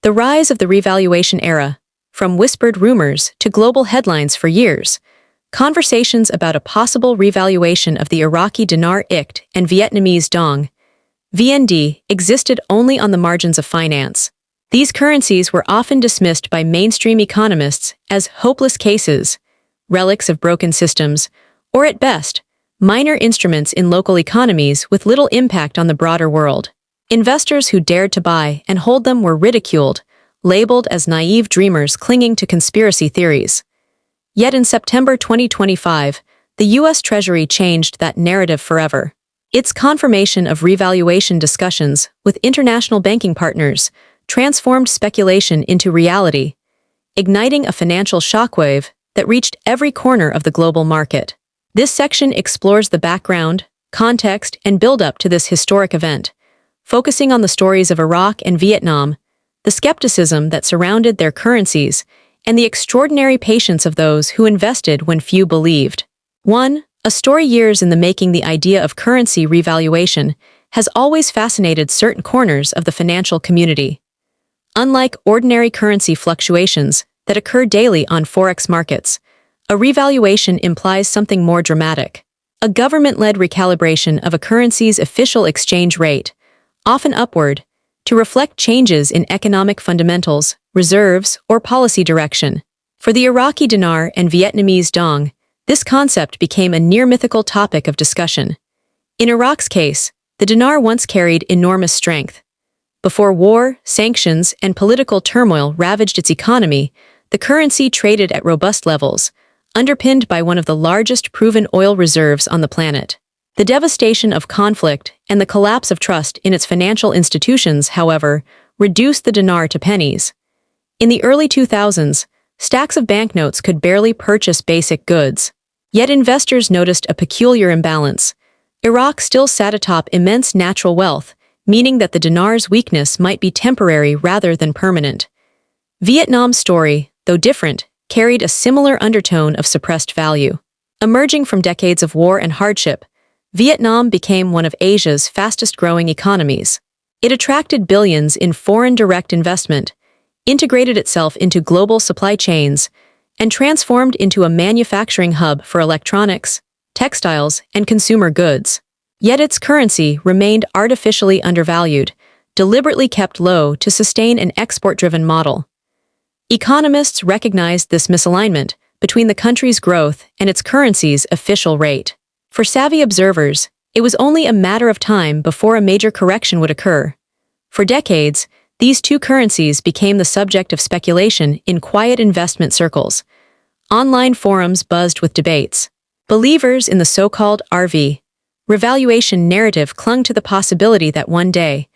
The rise of the revaluation era, from whispered rumors to global headlines for years, conversations about a possible revaluation of the Iraqi dinar IQD and Vietnamese dong, VND, existed only on the margins of finance. These currencies were often dismissed by mainstream economists as hopeless cases, relics of broken systems, or at best, minor instruments in local economies with little impact on the broader world. Investors who dared to buy and hold them were ridiculed, labeled as naive dreamers clinging to conspiracy theories. Yet in September 2025, the U.S. Treasury changed that narrative forever. Its confirmation of revaluation discussions with international banking partners transformed speculation into reality, igniting a financial shockwave that reached every corner of the global market. This section explores the background, context, and build-up to this historic event, focusing on the stories of Iraq and Vietnam, the skepticism that surrounded their currencies, and the extraordinary patience of those who invested when few believed. 1. A story years in the making. The idea of currency revaluation has always fascinated certain corners of the financial community. Unlike ordinary currency fluctuations that occur daily on Forex markets, a revaluation implies something more dramatic. A government-led recalibration of a currency's official exchange rate, often upward, to reflect changes in economic fundamentals, reserves, or policy direction. For the Iraqi dinar and Vietnamese dong, this concept became a near-mythical topic of discussion. In Iraq's case, the dinar once carried enormous strength. Before war, sanctions, and political turmoil ravaged its economy, the currency traded at robust levels, underpinned by one of the largest proven oil reserves on the planet. The devastation of conflict and the collapse of trust in its financial institutions, however, reduced the dinar to pennies. In the early 2000s, stacks of banknotes could barely purchase basic goods. Yet investors noticed a peculiar imbalance. Iraq still sat atop immense natural wealth, meaning that the dinar's weakness might be temporary rather than permanent. Vietnam's story, though different, carried a similar undertone of suppressed value. Emerging from decades of war and hardship, Vietnam became one of Asia's fastest-growing economies. It attracted billions in foreign direct investment, integrated itself into global supply chains, and transformed into a manufacturing hub for electronics, textiles, and consumer goods. Yet its currency remained artificially undervalued, deliberately kept low to sustain an export-driven model. Economists recognized this misalignment between the country's growth and its currency's official rate. For savvy observers, it was only a matter of time before a major correction would occur. For decades, these two currencies became the subject of speculation in quiet investment circles. Online forums buzzed with debates. Believers in the so-called RV revaluation narrative clung to the possibility that one day,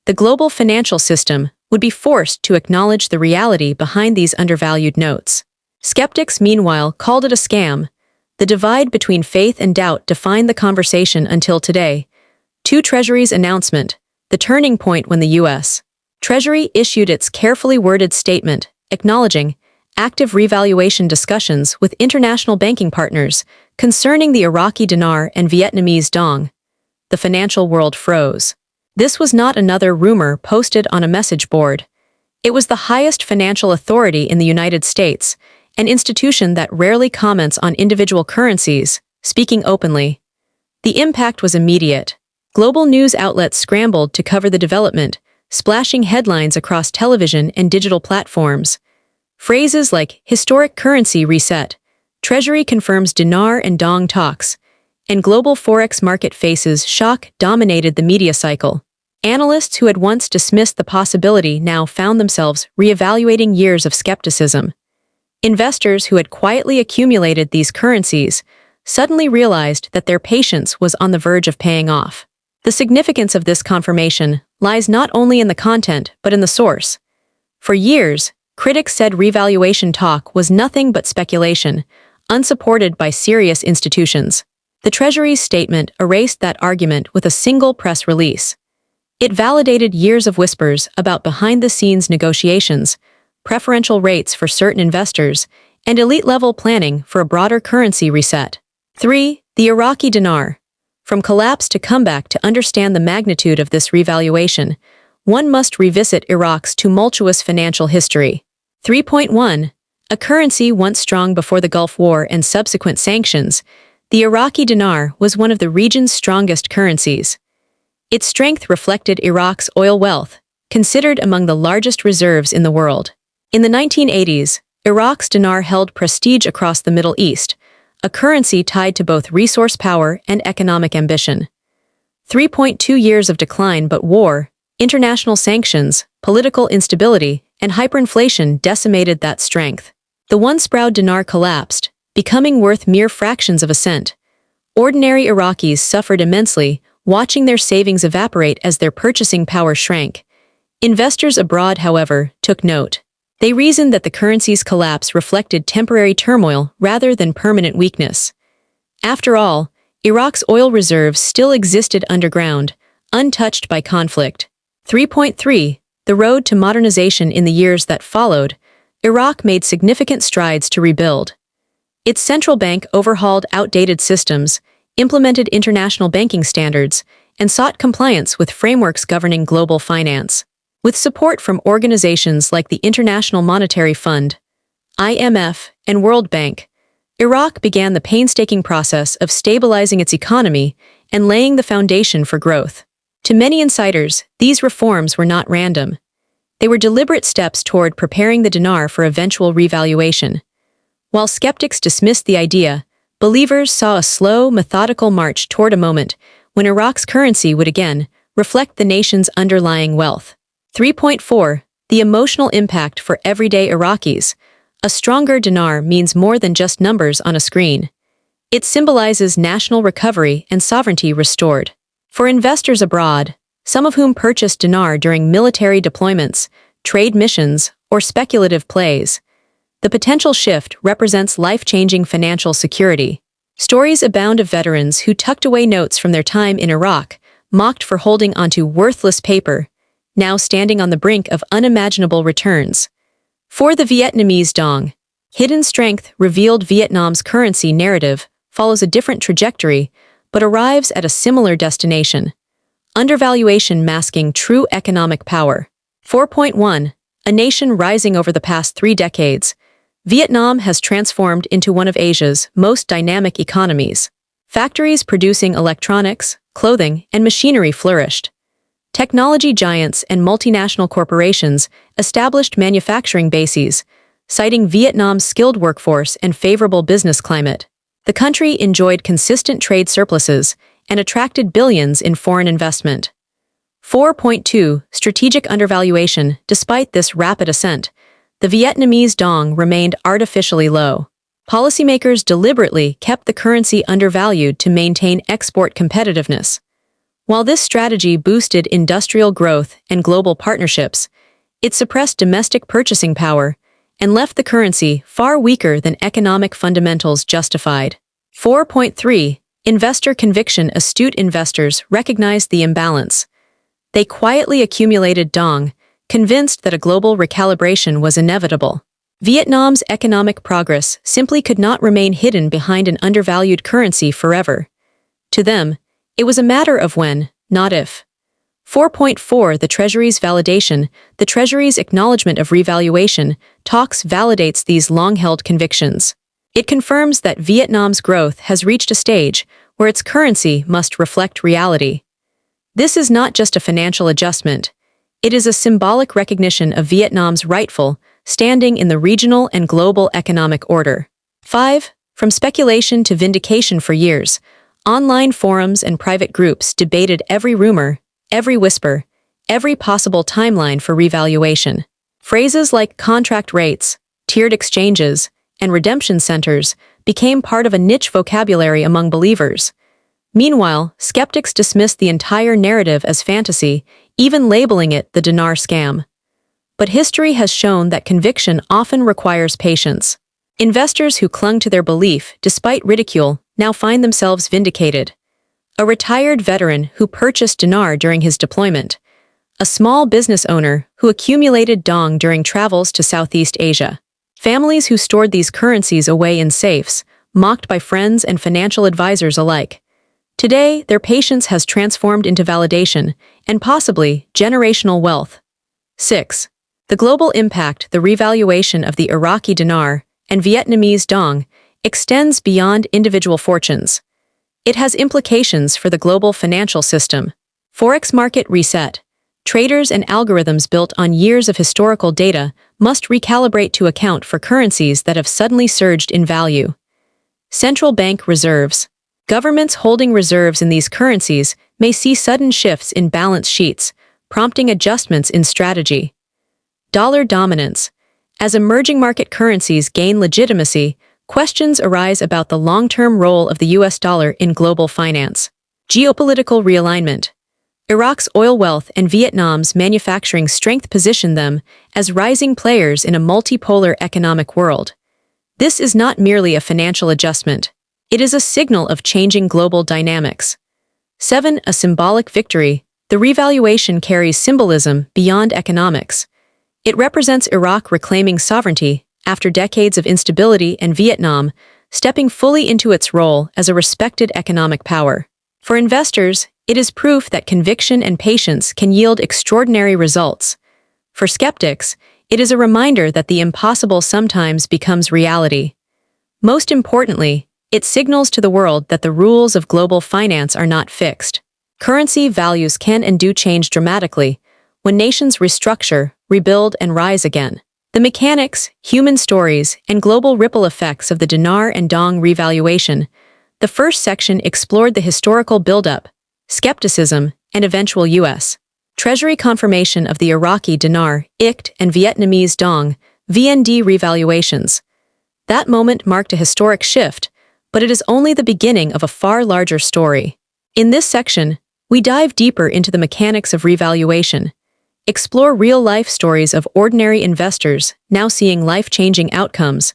the global financial system would be forced to acknowledge the reality behind these undervalued notes. Skeptics, meanwhile, called it a scam. The divide between faith and doubt defined the conversation until today. 2. Treasury's announcement, the turning point when the U.S. Treasury issued its carefully worded statement, acknowledging active revaluation discussions with international banking partners concerning the Iraqi dinar and Vietnamese dong. The financial world froze. This was not another rumor posted on a message board. It was the highest financial authority in the United States, an institution that rarely comments on individual currencies, speaking openly. The impact was immediate. Global news outlets scrambled to cover the development, splashing headlines across television and digital platforms. Phrases like historic currency reset, Treasury confirms dinar and dong talks, and global Forex market faces shock dominated the media cycle. Analysts who had once dismissed the possibility now found themselves reevaluating years of skepticism. Investors who had quietly accumulated these currencies suddenly realized that their patience was on the verge of paying off. The significance of this confirmation lies not only in the content but in the source. For years, critics said revaluation talk was nothing but speculation, unsupported by serious institutions. The Treasury's statement erased that argument with a single press release. It validated years of whispers about behind-the-scenes negotiations, preferential rates for certain investors, and elite-level planning for a broader currency reset. 3. The Iraqi dinar. From collapse to comeback. To understand the magnitude of this revaluation, one must revisit Iraq's tumultuous financial history. 3.1. A currency once strong before the Gulf War and subsequent sanctions, the Iraqi dinar was one of the region's strongest currencies. Its strength reflected Iraq's oil wealth, considered among the largest reserves in the world. In the 1980s, Iraq's dinar held prestige across the Middle East, a currency tied to both resource power and economic ambition. 3.2 years of decline, but war, international sanctions, political instability, and hyperinflation decimated that strength. The once proud dinar collapsed, becoming worth mere fractions of a cent. Ordinary Iraqis suffered immensely, watching their savings evaporate as their purchasing power shrank. Investors abroad, however, took note. They reasoned that the currency's collapse reflected temporary turmoil rather than permanent weakness. After all, Iraq's oil reserves still existed underground, untouched by conflict. 3.3. The road to modernization. In the years that followed, Iraq made significant strides to rebuild. Its central bank overhauled outdated systems, implemented international banking standards, and sought compliance with frameworks governing global finance. With support from organizations like the International Monetary Fund, IMF, and World Bank, Iraq began the painstaking process of stabilizing its economy and laying the foundation for growth. To many insiders, these reforms were not random. They were deliberate steps toward preparing the dinar for eventual revaluation. While skeptics dismissed the idea, believers saw a slow, methodical march toward a moment when Iraq's currency would again reflect the nation's underlying wealth. 3.4. The emotional impact for everyday Iraqis. A stronger dinar means more than just numbers on a screen. It symbolizes national recovery and sovereignty restored. For investors abroad, some of whom purchased dinar during military deployments, trade missions, or speculative plays, the potential shift represents life-changing financial security. Stories abound of veterans who tucked away notes from their time in Iraq, mocked for holding onto worthless paper, now standing on the brink of unimaginable returns. For the Vietnamese dong, hidden strength revealed. Vietnam's currency narrative follows a different trajectory, but arrives at a similar destination. Undervaluation masking true economic power. 4.1. A nation rising over the past 3 decades, Vietnam has transformed into one of Asia's most dynamic economies. Factories producing electronics, clothing, and machinery flourished. Technology giants and multinational corporations established manufacturing bases, citing Vietnam's skilled workforce and favorable business climate. The country enjoyed consistent trade surpluses and attracted billions in foreign investment. 4.2. Strategic undervaluation. Despite this rapid ascent, the Vietnamese dong remained artificially low. Policymakers deliberately kept the currency undervalued to maintain export competitiveness. While this strategy boosted industrial growth and global partnerships, it suppressed domestic purchasing power and left the currency far weaker than economic fundamentals justified. 4.3. Investor conviction. Astute investors recognized the imbalance. They quietly accumulated dong, convinced that a global recalibration was inevitable. Vietnam's economic progress simply could not remain hidden behind an undervalued currency forever. To them, it was a matter of when, not if. 4.4. The Treasury's validation. The Treasury's acknowledgement of revaluation talks validates these long-held convictions. It confirms that Vietnam's growth has reached a stage where its currency must reflect reality. This is not just a financial adjustment. It is a symbolic recognition of Vietnam's rightful standing in the regional and global economic order. 5. From speculation to vindication. For years, online forums and private groups debated every rumor, every whisper, every possible timeline for revaluation. Phrases like contract rates, tiered exchanges, and redemption centers became part of a niche vocabulary among believers. Meanwhile, skeptics dismissed the entire narrative as fantasy, even labeling it the dinar scam. But history has shown that conviction often requires patience. Investors who clung to their belief despite ridicule now find themselves vindicated. A retired veteran who purchased dinar during his deployment. A small business owner who accumulated dong during travels to Southeast Asia. Families who stored these currencies away in safes, mocked by friends and financial advisors alike. Today, their patience has transformed into validation and possibly generational wealth. 6. The global impact. The revaluation of the Iraqi dinar and Vietnamese dong extends beyond individual fortunes. It has implications for the global financial system. Forex market reset. Traders and algorithms built on years of historical data must recalibrate to account for currencies that have suddenly surged in value. Central bank reserves. Governments holding reserves in these currencies may see sudden shifts in balance sheets, prompting adjustments in strategy. Dollar dominance. As emerging market currencies gain legitimacy, questions arise about the long-term role of the US dollar in global finance. Geopolitical realignment. Iraq's oil wealth and Vietnam's manufacturing strength position them as rising players in a multipolar economic world. This is not merely a financial adjustment. It is a signal of changing global dynamics. 7. A symbolic victory. The revaluation carries symbolism beyond economics. It represents Iraq reclaiming sovereignty after decades of instability and Vietnam stepping fully into its role as a respected economic power. For investors, it is proof that conviction and patience can yield extraordinary results. For skeptics, it is a reminder that the impossible sometimes becomes reality. Most importantly, it signals to the world that the rules of global finance are not fixed. Currency values can and do change dramatically when nations restructure, rebuild, and rise again. The mechanics, human stories, and global ripple effects of the dinar and dong revaluation. The first section explored the historical buildup, skepticism, and eventual U.S. Treasury confirmation of the Iraqi dinar, IQD, and Vietnamese dong, VND revaluations. That moment marked a historic shift, but it is only the beginning of a far larger story. In this section, we dive deeper into the mechanics of revaluation, explore real-life stories of ordinary investors now seeing life-changing outcomes,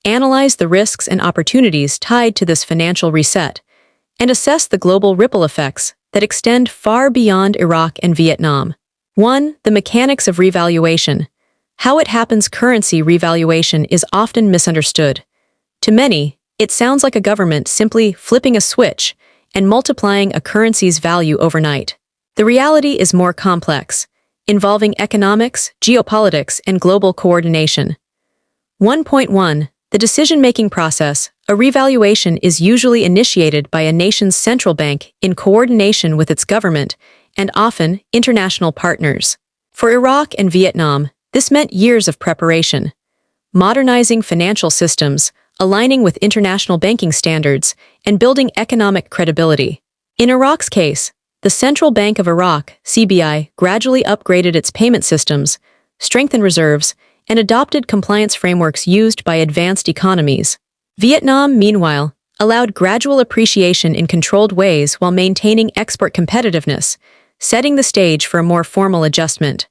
analyze the risks and opportunities tied to this financial reset, and assess the global ripple effects that extend far beyond Iraq and Vietnam. 1. The mechanics of revaluation. How it happens. Currency revaluation is often misunderstood. To many, it sounds like a government simply flipping a switch and multiplying a currency's value overnight. The reality is more complex, involving economics, geopolitics, and global coordination. 1.1. The decision-making process. A revaluation is usually initiated by a nation's central bank in coordination with its government and often international partners. For Iraq and Vietnam, this meant years of preparation, modernizing financial systems, aligning with international banking standards, and building economic credibility. In Iraq's case, the Central Bank of Iraq, CBI, gradually upgraded its payment systems, strengthened reserves, and adopted compliance frameworks used by advanced economies. Vietnam, meanwhile, allowed gradual appreciation in controlled ways while maintaining export competitiveness, setting the stage for a more formal adjustment.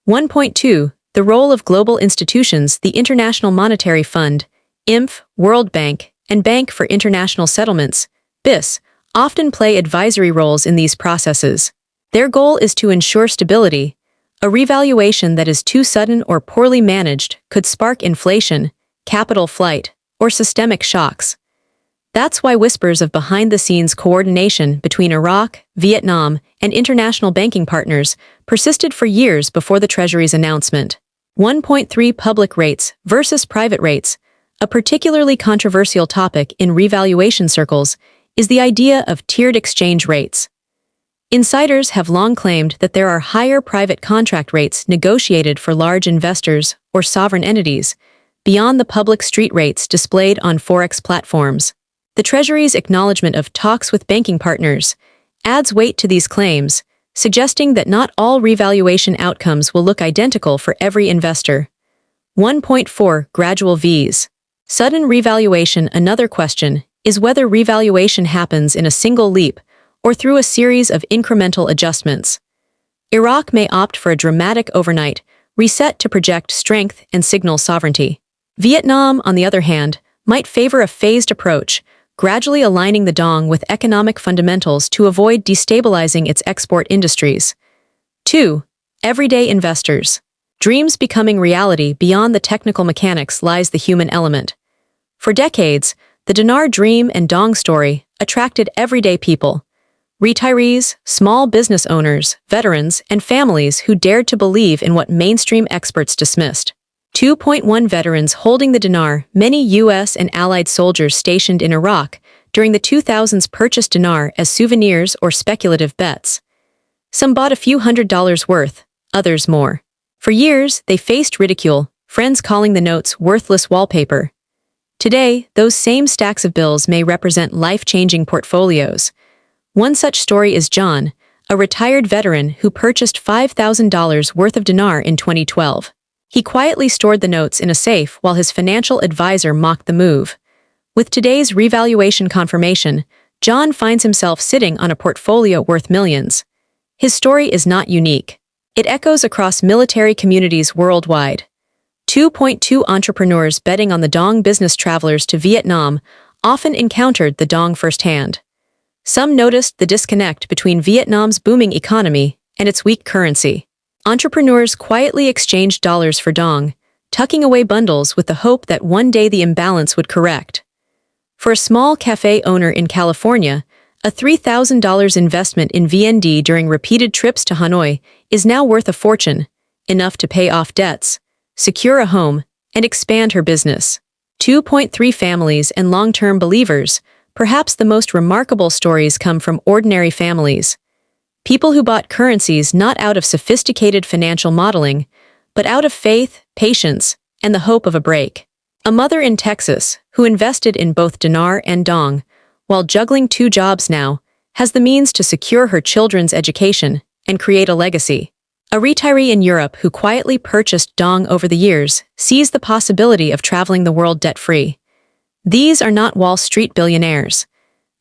1.2. The role of global institutions. The International Monetary Fund, IMF, World Bank, and Bank for International Settlements, BIS, often play advisory roles in these processes. Their goal is to ensure stability. A revaluation that is too sudden or poorly managed could spark inflation, capital flight, or systemic shocks. That's why whispers of behind-the-scenes coordination between Iraq, Vietnam, and international banking partners persisted for years before the Treasury's announcement. 1.3. Public rates versus private rates. A particularly controversial topic in revaluation circles is the idea of tiered exchange rates. Insiders have long claimed that there are higher private contract rates negotiated for large investors or sovereign entities, beyond the public street rates displayed on Forex platforms. The Treasury's acknowledgement of talks with banking partners adds weight to these claims, suggesting that not all revaluation outcomes will look identical for every investor. 1.4. Gradual V's. Sudden revaluation. Another question is whether revaluation happens in a single leap or through a series of incremental adjustments. Iraq may opt for a dramatic overnight reset to project strength and signal sovereignty. Vietnam, on the other hand, might favor a phased approach, gradually aligning the dong with economic fundamentals to avoid destabilizing its export industries. 2. Everyday investors. Dreams becoming reality. Beyond the technical mechanics lies the human element. For decades, the dinar dream and dong story, attracted everyday people. Retirees, small business owners, veterans, and families who dared to believe in what mainstream experts dismissed. 2.1 Veterans holding the dinar. Many U.S. and allied soldiers stationed in Iraq during the 2000s purchased dinar as souvenirs or speculative bets. Some bought a few $100s worth, others more. For years, they faced ridicule, friends calling the notes worthless wallpaper. Today, those same stacks of bills may represent life-changing portfolios. One such story is John, a retired veteran who purchased $5,000 worth of dinar in 2012. He quietly stored the notes in a safe while his financial advisor mocked the move. With today's revaluation confirmation, John finds himself sitting on a portfolio worth millions. His story is not unique. It echoes across military communities worldwide. 2.2 Entrepreneurs betting on the dong. Business travelers to Vietnam often encountered the dong firsthand. Some noticed the disconnect between Vietnam's booming economy and its weak currency. Entrepreneurs quietly exchanged dollars for dong, tucking away bundles with the hope that one day the imbalance would correct. For a small cafe owner in California, a $3,000 investment in VND during repeated trips to Hanoi is now worth a fortune, enough to pay off debts, secure a home, and expand her business. 2.3 Families and long-term believers. Perhaps the most remarkable stories come from ordinary families. People who bought currencies not out of sophisticated financial modeling, but out of faith, patience, and the hope of a break. A mother in Texas, who invested in both dinar and dong, while juggling 2 jobs now, has the means to secure her children's education and create a legacy. A retiree in Europe who quietly purchased dong over the years sees the possibility of traveling the world debt-free. These are not Wall Street billionaires.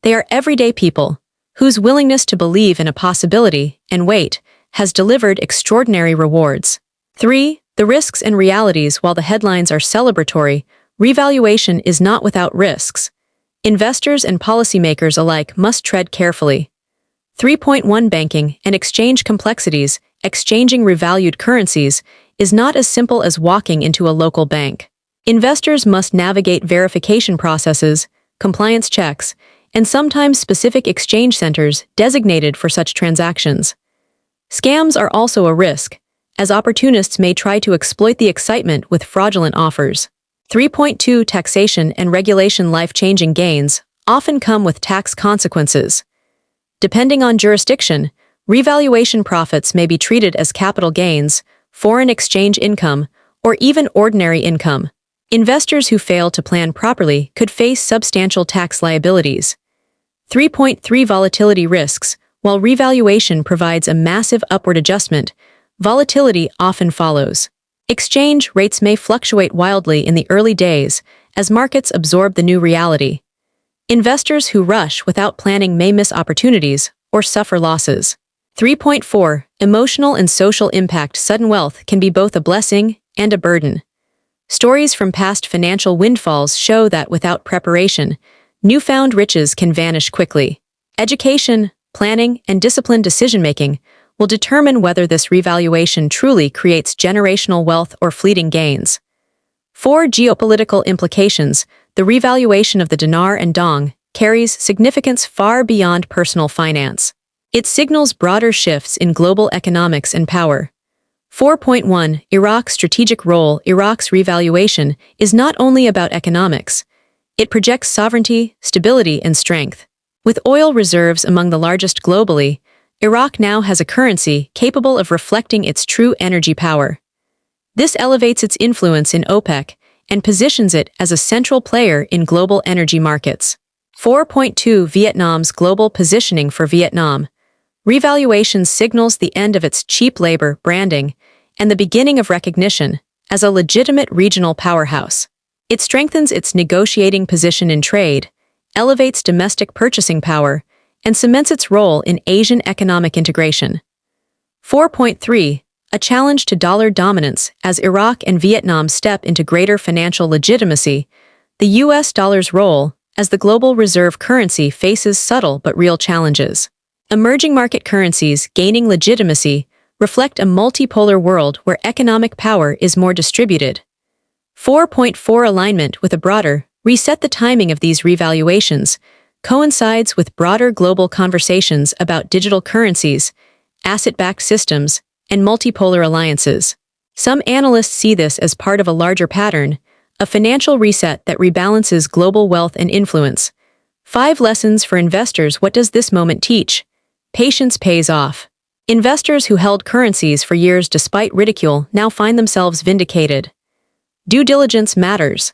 They are everyday people whose willingness to believe in a possibility and wait has delivered extraordinary rewards. 3. The risks and realities. While the headlines are celebratory, revaluation is not without risks. Investors and policymakers alike must tread carefully. 3.1 Banking and exchange complexities. Exchanging revalued currencies is not as simple as walking into a local bank. Investors must navigate verification processes, compliance checks, and sometimes specific exchange centers designated for such transactions. Scams are also a risk, as opportunists may try to exploit the excitement with fraudulent offers. 3.2 Taxation and regulation. Life-changing gains often come with tax consequences. Depending on jurisdiction, revaluation profits may be treated as capital gains, foreign exchange income, or even ordinary income. Investors who fail to plan properly could face substantial tax liabilities. 3.3 Volatility risks. While revaluation provides a massive upward adjustment, volatility often follows. Exchange rates may fluctuate wildly in the early days as markets absorb the new reality. Investors who rush without planning may miss opportunities or suffer losses. 3.4 Emotional and social impact. Sudden wealth can be both a blessing and a burden. Stories from past financial windfalls show that without preparation, newfound riches can vanish quickly. Education, planning, and disciplined decision-making will determine whether this revaluation truly creates generational wealth or fleeting gains. 4 Geopolitical implications. The revaluation of the dinar and dong carries significance far beyond personal finance. It signals broader shifts in global economics and power. 4.1 Iraq's strategic role. Iraq's revaluation is not only about economics. It projects sovereignty, stability, and strength. With oil reserves among the largest globally, Iraq now has a currency capable of reflecting its true energy power. This elevates its influence in OPEC and positions it as a central player in global energy markets. 4.2 Vietnam's global positioning. For Vietnam, revaluation signals the end of its cheap labor branding and the beginning of recognition as a legitimate regional powerhouse. It strengthens its negotiating position in trade, elevates domestic purchasing power, and cements its role in Asian economic integration. 4.3 A challenge to dollar dominance. As Iraq and Vietnam step into greater financial legitimacy, the U.S. dollar's role as the global reserve currency faces subtle but real challenges. Emerging market currencies gaining legitimacy reflect a multipolar world where economic power is more distributed. 4.4 Alignment with a broader reset. The timing of these revaluations coincides with broader global conversations about digital currencies, asset-backed systems, and multipolar alliances. Some analysts see this as part of a larger pattern, a financial reset that rebalances global wealth and influence. 5 lessons for investors. What does this moment teach? Patience pays off. Investors who held currencies for years despite ridicule now find themselves vindicated. Due diligence matters.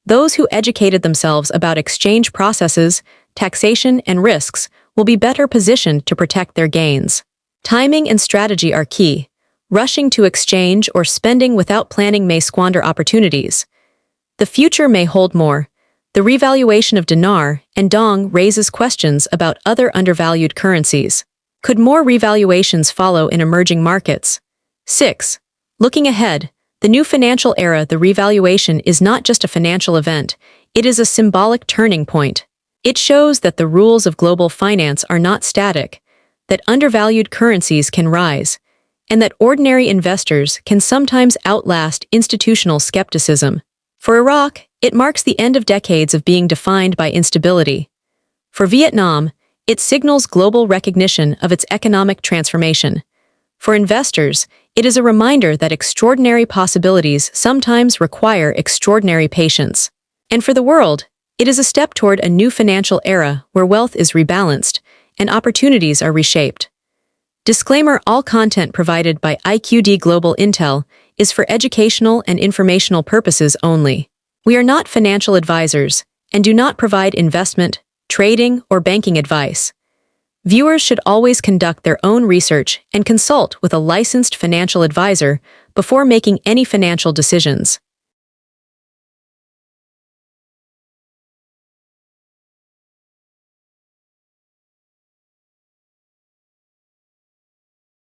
Those who educated themselves about exchange processes, taxation, and risks will be better positioned to protect their gains. Timing and strategy are key. Rushing to exchange or spending without planning may squander opportunities. The future may hold more. The revaluation of dinar and dong raises questions about other undervalued currencies. Could more revaluations follow in emerging markets? 6. Looking ahead, the new financial era. The revaluation is not just a financial event, it is a symbolic turning point. It shows that the rules of global finance are not static, that undervalued currencies can rise, and that ordinary investors can sometimes outlast institutional skepticism. For Iraq, it marks the end of decades of being defined by instability. For Vietnam, it signals global recognition of its economic transformation. For investors, it is a reminder that extraordinary possibilities sometimes require extraordinary patience. And for the world, it is a step toward a new financial era where wealth is rebalanced and opportunities are reshaped. Disclaimer: all content provided by IQD Global Intel is for educational and informational purposes only. We are not financial advisors and do not provide investment, trading, or banking advice. Viewers should always conduct their own research and consult with a licensed financial advisor before making any financial decisions.